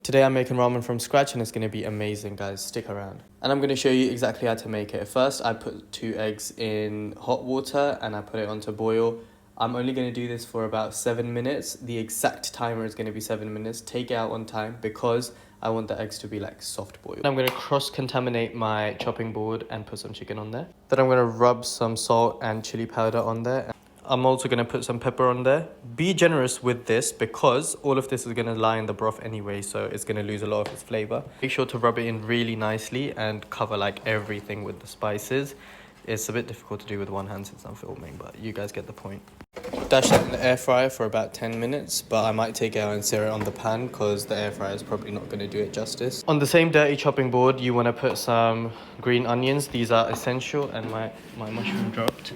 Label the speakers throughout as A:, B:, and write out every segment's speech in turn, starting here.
A: Today I'm making ramen from scratch and it's going to be amazing, guys. Stick around. And I'm going to show you exactly how to make it. First, I put 2 eggs in hot water and I put it on to boil. I'm only going to do this for about 7 minutes. The exact timer is going to be 7 minutes. Take it out on time because I want the eggs to be like soft boiled. I'm going to cross-contaminate my chopping board and put some chicken on there. Then I'm going to rub some salt and chili powder on there. I'm also going to put some pepper on there. Be generous with this because all of this is going to lie in the broth anyway, so it's going to lose a lot of its flavor. Make sure to rub it in really nicely and cover like everything with the spices. It's a bit difficult to do with one hand since I'm filming, but you guys get the point. Dash that in the air fryer for about 10 minutes, but I might take it out and sear it on the pan because the air fryer is probably not going to do it justice. On the same dirty chopping board, you want to put some green onions. These are essential, and my mushroom dropped.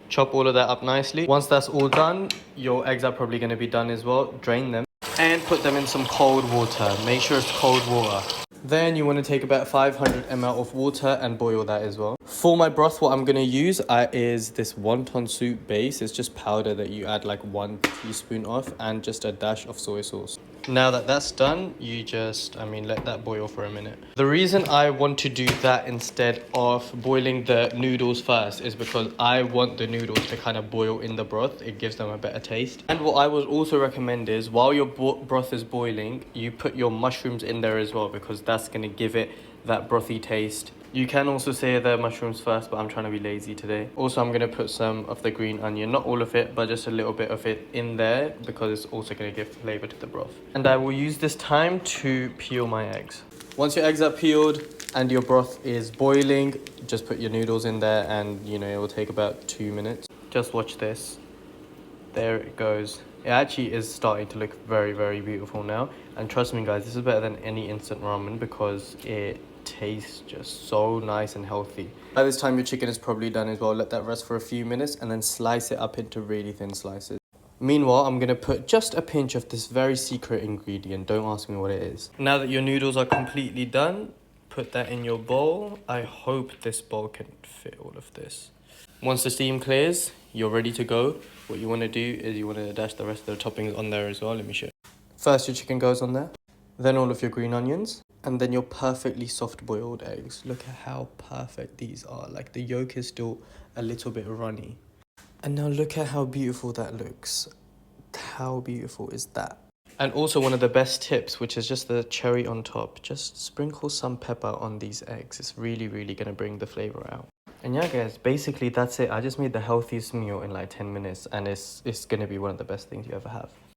A: Chop all of that up nicely. Once that's all done, your eggs are probably going to be done as well. Drain them and put them in some cold water. Make sure it's cold water. Then you want to take about 500 ml of water and boil that as well. For my broth, what I'm going to use is this wonton soup base. It's just powder that you add like 1 teaspoon of and just a dash of soy sauce. Now that that's done, you just, let that boil for a minute. The reason I want to do that instead of boiling the noodles first is because I want the noodles to kind of boil in the broth. It gives them a better taste. And what I would also recommend is while your broth is boiling, you put your mushrooms in there as well because that's going to give it that brothy taste. You can also say the mushrooms first, but I'm trying to be lazy today. Also, I'm going to put some of the green onion, not all of it, but just a little bit of it in there because it's also going to give flavor to the broth. And I will use this time to peel my eggs. Once your eggs are peeled and your broth is boiling, just put your noodles in there and, it will take about 2 minutes. Just watch this. There it goes. It actually is starting to look very, very beautiful now. And trust me, guys, this is better than any instant ramen because it tastes just so nice and healthy. By this time, your chicken is probably done as well. Let that rest for a few minutes and then slice it up into really thin slices. Meanwhile, I'm going to put just a pinch of this very secret ingredient. Don't ask me what it is. Now that your noodles are completely done, put that in your bowl. I hope this bowl can fit all of this. Once the steam clears, you're ready to go. What you want to do is you want to dash the rest of the toppings on there as well. Let me show you. First, your chicken goes on there. Then all of your green onions. And then your perfectly soft boiled eggs. Look at how perfect these are. Like the yolk is still a little bit runny. And now look at how beautiful that looks. How beautiful is that? And also one of the best tips, which is just the cherry on top. Just sprinkle some pepper on these eggs. It's really, really going to bring the flavor out. And yeah, guys, basically that's it. I just made the healthiest meal in like 10 minutes. And it's going to be one of the best things you ever have.